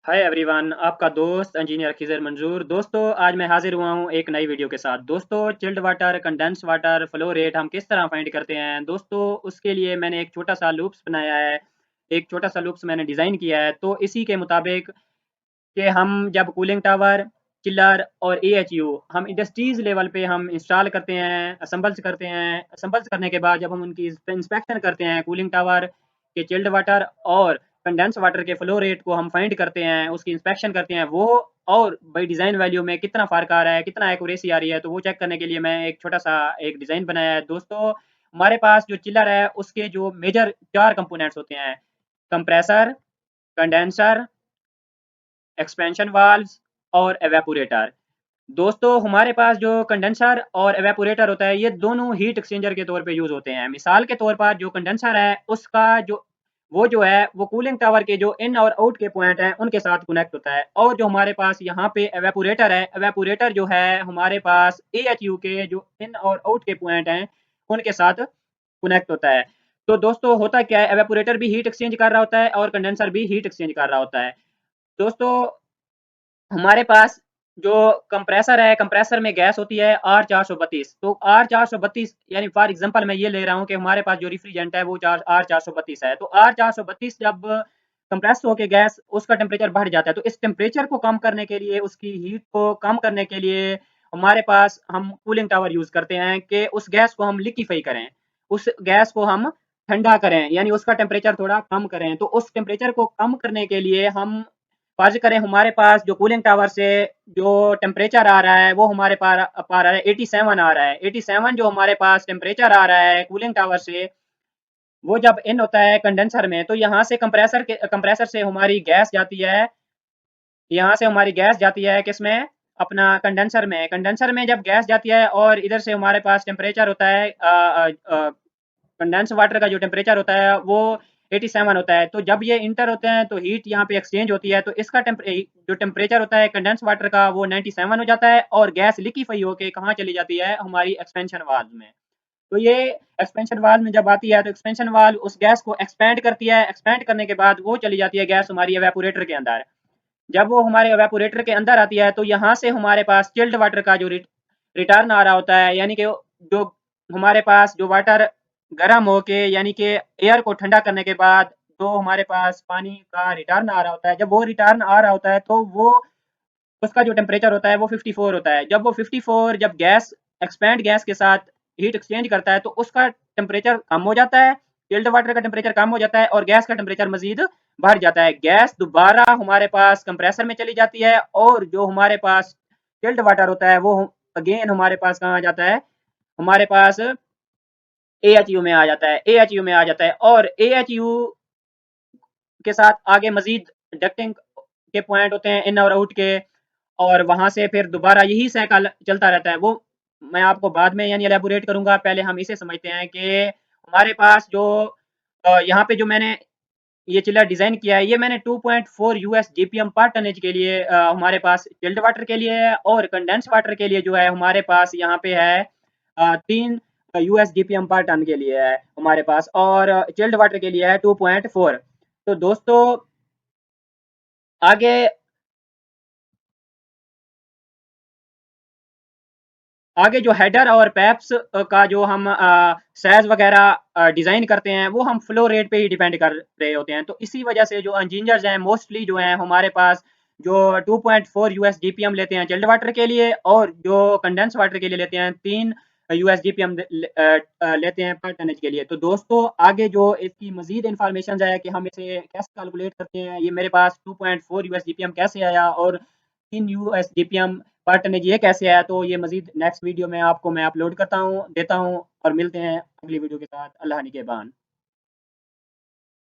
Hi everyone, आपका दोस्त engineer Khizr मंजूर। दोस्तों, आज मैं हाजिर हुआ हूँ एक नई वीडियो के साथ। दोस्तों, chilled water, condense water flow rate हम किस तरह फाइंड करते हैं दोस्तों, उसके लिए मैंने एक छोटा सा लूप्स बनाया है। एक छोटा सा लूप्स मैंने डिज़ाइन किया है, तो इसी के मुताबिक कि हम जब कूलिंग टावर, चिल्लर और एएचयू हम इंडस्ट्रीज लेवल पे हम इंस्टॉल करते हैं, असम्बल्स करते हैं। असम्बल्स करने के बाद जब हम उनकी इंस्पेक्शन करते हैं, कूलिंग टावर के चिल्ड वाटर और कंडेंस वाटर के फ्लो रेट को हम फाइंड करते हैं, उसकी इंस्पेक्शन करते हैं वो, और बाई डिज़ाइन वैल्यू में कितना फ़र्क आ रहा है, कितना एक्यूरेसी आ रही है, तो वो चेक करने के लिए मैं एक छोटा सा एक डिज़ाइन बनाया है। दोस्तों, हमारे पास जो चिल्लर है उसके जो मेजर 4 कंपोनेंट्स होते हैं: कंप्रेसर, कंडेंसर, एक्सपेंशन वाल्व्स और एवेपोरेटर। दोस्तों, हमारे पास जो कंडेंसर और एवेपोरेटर होता है, ये दोनों हीट एक्सचेंजर के तौर पे यूज होते हैं। मिसाल के तौर पर जो कंडेंसर है उसका जो है वो कूलिंग टावर के जो इन और आउट के पॉइंट हैं उनके साथ कनेक्ट होता है, और जो हमारे पास यहाँ पे एवेपोरेटर है, एवेपोरेटर जो है हमारे पास एएचयू के जो इन और आउट के पॉइंट हैं उनके साथ कनेक्ट होता है। तो दोस्तों, होता क्या है, एवेपोरेटर भी हीट एक्सचेंज कर रहा होता है और कंडेंसर भी हीट एक्सचेंज कर रहा होता है। दोस्तों, हमारे पास जो कंप्रेसर है, कंप्रेसर में गैस होती है R432। तो R432 यानी फॉर एग्जांपल मैं ये ले रहा हूँ कि हमारे पास जो रिफ्रिजरेंट है वो R432 है। तो R432 जब कंप्रेस होके गैस, उसका टेम्परेचर बढ़ जाता है, तो इस टेम्परेचर को कम करने के लिए, उसकी हीट को कम करने के लिए हमारे पास हम कूलिंग टावर यूज करते हैं कि उस गैस को हम लिक्विफाई करें, उस गैस को हम ठंडा करें, यानी उसका टेम्परेचर थोड़ा कम करें। तो उस टेम्परेचर को कम करने के लिए हम फर्ज करें हमारे पास जो कूलिंग टावर से जो टेम्परेचर आ रहा है वो हमारे पास आ रहा है 87 आ रहा है। 87 जो हमारे पास टेम्परेचर आ रहा है कूलिंग टावर से, वो जब इन होता है कंडेंसर में, तो यहाँ से कंप्रेसर से हमारी गैस जाती है। यहाँ से हमारी गैस जाती है किसमें, अपना कंडेंसर में। कंडेंसर में जब गैस जाती है और इधर से हमारे पास टेम्परेचर होता है, कंडेंस वाटर का जो टेम्परेचर होता है वो 87 होता है। तो जब ये इंटर होते हैं तो हीट यहाँ पे एक्सचेंज होती है, तो इसका जो टेम्परेचर होता है कंडेंस वाटर का वो 97 हो जाता है, और गैस लिक्विफाई होके कहाँ चली जाती है, हमारी एक्सपेंशन वाल्व में। तो ये एक्सपेंशन वाल्व में जब आती है तो एक्सपेंशन वाल्व उस गैस को एक्सपेंड करती है। एक्सपेंड करने के बाद वो चली जाती है गैस हमारी एवेपोरेटर के अंदर। जब वो हमारे एवेपोरेटर के अंदर आती है तो यहाँ से हमारे पास चिल्ड वाटर का जो रिटर्न आ रहा होता है, यानी कि जो हमारे पास जो वाटर गर्म होके, यानी कि एयर को ठंडा करने के बाद जो हमारे पास पानी का रिटर्न आ रहा होता है, जब वो रिटर्न आ रहा होता है तो वो उसका जो टेम्परेचर होता है वो 54 होता है। जब वो 54, जब गैस एक्सपेंड गैस के साथ हीट एक्सचेंज करता है तो उसका टेम्परेचर कम हो जाता है, चिल्ड वाटर का टेम्परेचर कम हो जाता है और गैस का टेम्परेचर मजीद बढ़ जाता है। गैस दोबारा हमारे पास कंप्रेसर में चली जाती है, और जो हमारे पास चिल्ड वाटर होता है वो अगेन हमारे पास कहाँ आ जाता है, हमारे पास एएचयू में आ जाता है। एएचयू में आ जाता है, और एएचयू के साथ आगे मजीद डक्टिंग के पॉइंट होते हैं इन और आउट के, और वहां से फिर दोबारा यही साइकिल चलता रहता है। वो मैं आपको बाद में यानी एलेबोरेट करूंगा, पहले हम इसे समझते हैं कि हमारे पास जो यहाँ पे जो मैंने ये चिल्लर डिजाइन किया है, ये मैंने 2.4 यूएस जीपीएम पर टनेज के लिए हमारे पास चिल्ड वाटर के लिए है, और कंडेंस वाटर के लिए जो है हमारे पास यहाँ पे है 3 यूएस जीपीएम पर टन के लिए है हमारे पास, और चिल्ड वाटर के लिए है 2.4। तो दोस्तों, आगे आगे जो हेडर और पैप्स का जो हम साइज वगैरह डिजाइन करते हैं वो हम फ्लो रेट पे ही डिपेंड कर रहे होते हैं। तो इसी वजह से जो इंजीनियर्स हैं मोस्टली जो हैं हमारे पास जो 2.4 यूएस जीपीएम लेते हैं चिल्ड वाटर के लिए, और जो कंडेंस वाटर के लिए लेते हैं 3 यूएस जीपीएम लेते हैं पर टनेज के लिए। तो दोस्तों, आगे जो इसकी मजीद इंफॉर्मेशन है कि हम इसे कैसे कैलकुलेट करते हैं, ये मेरे पास 2.4 यूएस जीपीएम कैसे आया और 3 यूएस जीपीएम पार्टनेज ये कैसे आया, तो ये मजीद नेक्स्ट वीडियो में आपको मैं अपलोड करता हूँ, देता हूँ, और मिलते हैं अगली वीडियो के साथ। अल्लाह निगहबान।